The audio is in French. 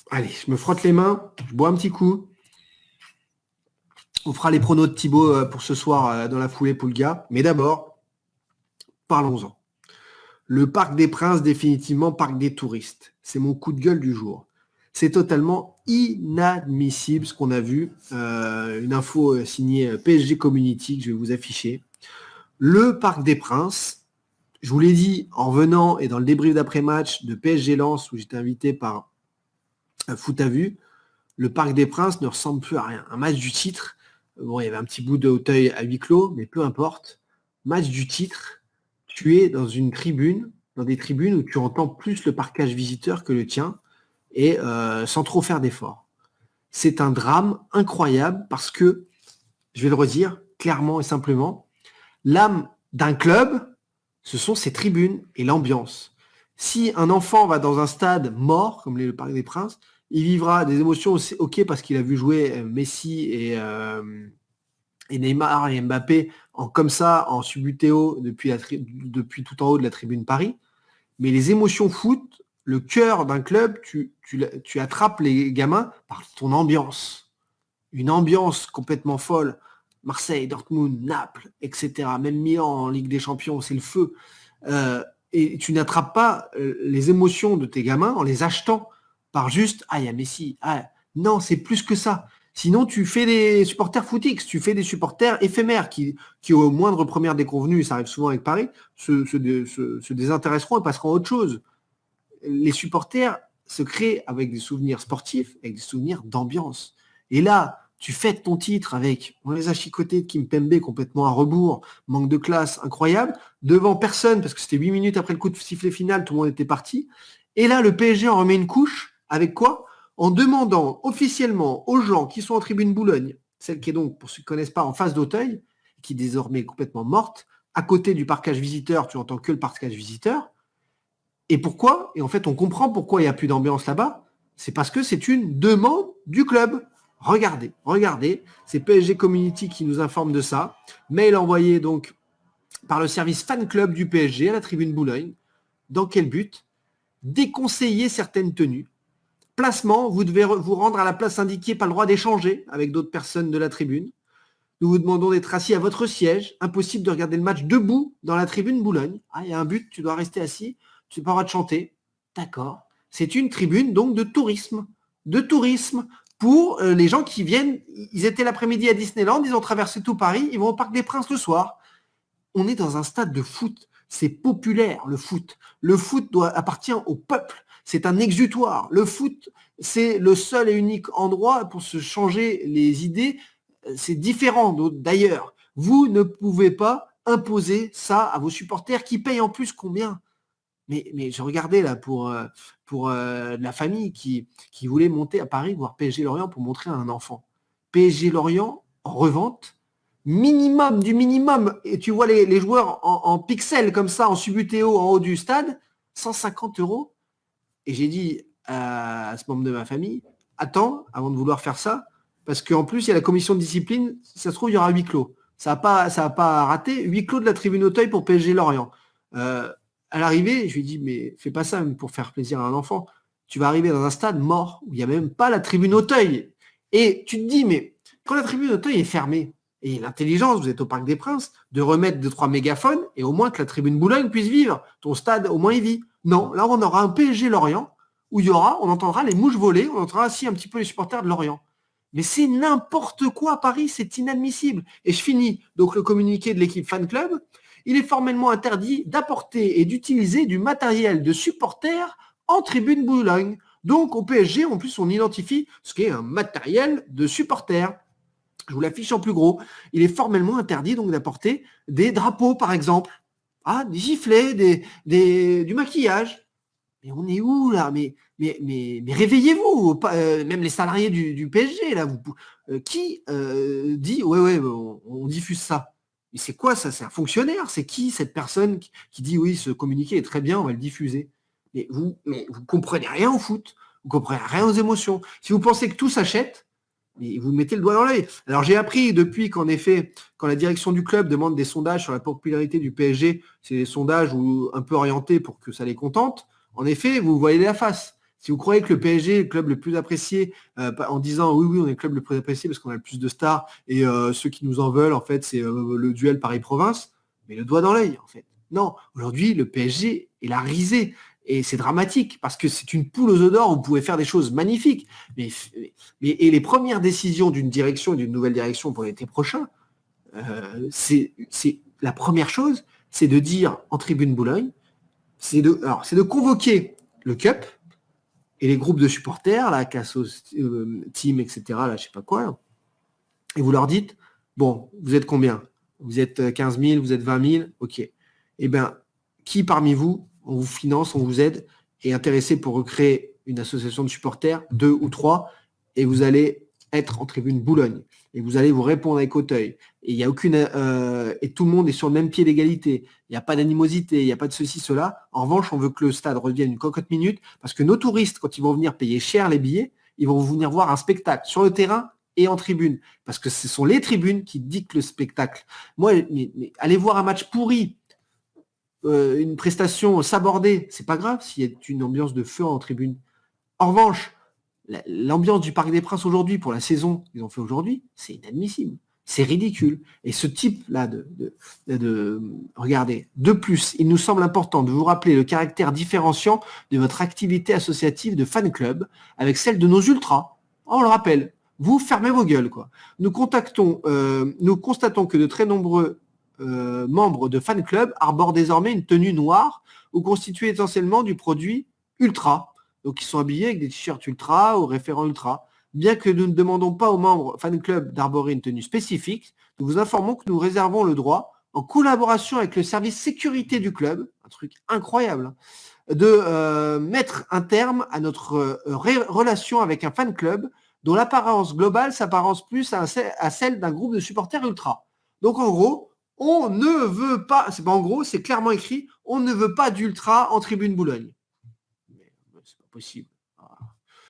Allez, je me frotte les mains, je bois un petit coup. On fera les pronos de Thibaut pour ce soir dans la foulée pour le gars. Mais d'abord, parlons-en. Le Parc des Princes, définitivement parc des touristes. C'est mon coup de gueule du jour. C'est totalement inadmissible ce qu'on a vu. Une info signée PSG Community que je vais vous afficher. Le Parc des Princes, je vous l'ai dit en venant et dans le débrief d'après-match de PSG Lens où j'étais invité par Foot à Vue, le Parc des Princes ne ressemble plus à rien. Un match du titre, bon, il y avait un petit bout de hauteuil à huis clos, mais peu importe. Match du titre, tu es dans une tribune, dans des tribunes où tu entends plus le parquage visiteur que le tien, et sans trop faire d'efforts. C'est un drame incroyable parce que, je vais le redire clairement et simplement, l'âme d'un club, ce sont ses tribunes et l'ambiance. Si un enfant va dans un stade mort, comme le Parc des Princes, il vivra des émotions aussi, ok, parce qu'il a vu jouer Messi et Neymar et Mbappé comme ça, en subutéo, depuis tout en haut de la tribune Paris. Mais les émotions foot, le cœur d'un club, tu attrapes les gamins par ton ambiance. Une ambiance complètement folle. Marseille, Dortmund, Naples, etc. Même Milan en Ligue des Champions, c'est le feu. Et tu n'attrapes pas les émotions de tes gamins en les achetant par juste « Ah, il y a Messi. Ah. » Non, c'est plus que ça. Sinon, tu fais des supporters footix, tu fais des supporters éphémères qui au moindre première déconvenue, ça arrive souvent avec Paris, se désintéresseront et passeront à autre chose. Les supporters se créent avec des souvenirs sportifs, avec des souvenirs d'ambiance. Et là, tu fêtes ton titre avec, on les a chicotés de Kimpembe complètement à rebours, manque de classe incroyable, devant personne, parce que c'était 8 minutes après le coup de sifflet final, tout le monde était parti. Et là, le PSG en remet une couche, avec quoi? En demandant officiellement aux gens qui sont en tribune Boulogne, celle qui est donc, pour ceux qui ne connaissent pas, en face d'Auteuil, qui désormais est complètement morte, à côté du parquage visiteur, tu entends que le parquage visiteur. Et pourquoi? Et en fait, on comprend pourquoi il n'y a plus d'ambiance là-bas. C'est parce que c'est une demande du club. Regardez, c'est PSG Community qui nous informe de ça. Mail envoyé donc par le service fan club du PSG à la tribune Boulogne. Dans quel but? Déconseiller certaines tenues. Placement, vous devez vous rendre à la place indiquée, pas le droit d'échanger avec d'autres personnes de la tribune. Nous vous demandons d'être assis à votre siège. Impossible de regarder le match debout dans la tribune Boulogne. Ah, il y a un but, tu dois rester assis. Tu n'as pas le droit de chanter. D'accord. C'est une tribune donc de tourisme. De tourisme pour les gens qui viennent. Ils étaient l'après-midi à Disneyland, ils ont traversé tout Paris, ils vont au Parc des Princes le soir. On est dans un stade de foot. C'est populaire, le foot. Le foot appartient au peuple. C'est un exutoire. Le foot, c'est le seul et unique endroit pour se changer les idées. C'est différent d'ailleurs. Vous ne pouvez pas imposer ça à vos supporters qui payent en plus combien? Mais je regardais là pour la famille qui voulait monter à Paris voir PSG Lorient pour montrer à un enfant. PSG Lorient en revente, minimum du minimum. Et tu vois les joueurs en pixels comme ça, en subutéo, en haut du stade, 150 euros. Et j'ai dit à ce membre de ma famille, attends, avant de vouloir faire ça, parce qu'en plus, il y a la commission de discipline, si ça se trouve, il y aura huis clos. Ça n'a pas raté. Huis clos de la tribune Auteuil pour PSG Lorient. À l'arrivée, je lui ai dit, mais fais pas ça pour faire plaisir à un enfant. Tu vas arriver dans un stade mort où il n'y a même pas la tribune Auteuil. Et tu te dis, mais quand la tribune Auteuil est fermée, et l'intelligence, vous êtes au Parc des Princes, de remettre 2-3 mégaphones et au moins que la tribune Boulogne puisse vivre. Ton stade, au moins, il vit. Non, là, on aura un PSG Lorient où on entendra les mouches voler, on entendra aussi un petit peu les supporters de Lorient. Mais c'est n'importe quoi à Paris, c'est inadmissible. Et je finis donc le communiqué de l'équipe fan club. Il est formellement interdit d'apporter et d'utiliser du matériel de supporters en tribune Boulogne. Donc au PSG, en plus, on identifie ce qu'est un matériel de supporters. Je vous l'affiche en plus gros. Il est formellement interdit donc d'apporter des drapeaux, par exemple. Ah, des giflets, du maquillage. Mais on est où là? Mais réveillez-vous, même les salariés du PSG là. Qui dit ouais on diffuse ça? Mais c'est quoi ça? C'est un fonctionnaire? C'est qui cette personne qui dit oui ce communiqué est très bien, on va le diffuser? Mais vous comprenez rien au foot, vous comprenez rien aux émotions. Si vous pensez que tout s'achète, mais vous mettez le doigt dans l'œil. Alors j'ai appris depuis qu'en effet, quand la direction du club demande des sondages sur la popularité du PSG, c'est des sondages un peu orientés pour que ça les contente. En effet, vous voyez la face. Si vous croyez que le PSG est le club le plus apprécié, en disant oui, on est le club le plus apprécié parce qu'on a le plus de stars et ceux qui nous en veulent, en fait, c'est le duel Paris-Province, mais le doigt dans l'œil, en fait. Non, aujourd'hui, le PSG est la risée. Et c'est dramatique parce que c'est une poule aux œufs d'or où vous pouvez faire des choses magnifiques. Et les premières décisions d'une direction et d'une nouvelle direction pour l'été prochain, c'est la première chose, c'est de dire en tribune Boulogne, c'est de convoquer le CUP et les groupes de supporters, la Cassos Team, etc., là, je sais pas quoi, et vous leur dites, bon, vous êtes combien? Vous êtes 15 000, vous êtes 20 000, ok. Eh bien, qui parmi vous, on vous finance, on vous aide, est intéressé pour recréer une association de supporters, 2 ou 3, et vous allez être en tribune Boulogne, et vous allez vous répondre avec Auteuil, et il y a aucune, et tout le monde est sur le même pied d'égalité, il n'y a pas d'animosité, il n'y a pas de ceci, cela. En revanche, on veut que le stade revienne une cocotte minute, parce que nos touristes, quand ils vont venir payer cher les billets, ils vont venir voir un spectacle sur le terrain et en tribune, parce que ce sont les tribunes qui dictent le spectacle. Moi, mais aller voir un match pourri, une prestation sabordée, c'est pas grave s'il y a une ambiance de feu en tribune. En revanche, l'ambiance du Parc des Princes aujourd'hui, pour la saison qu'ils ont fait aujourd'hui, c'est inadmissible. C'est ridicule. Et ce type-là regardez, de plus, il nous semble important de vous rappeler le caractère différenciant de votre activité associative de fan club avec celle de nos ultras. On le rappelle, vous fermez vos gueules, quoi. Nous constatons que de très nombreux membres de fan club arborent désormais une tenue noire ou constituée essentiellement du produit ultra. Donc, ils sont habillés avec des t-shirts ultra ou référents ultra. Bien que nous ne demandons pas aux membres fan club d'arborer une tenue spécifique, nous vous informons que nous réservons le droit, en collaboration avec le service sécurité du club, un truc incroyable, de mettre un terme à notre relation avec un fan club dont l'apparence globale s'apparence plus à celle d'un groupe de supporters ultra. Donc, en gros, on ne veut pas, c'est pas en gros, c'est clairement écrit, on ne veut pas d'ultra en tribune Boulogne. Mais c'est pas possible.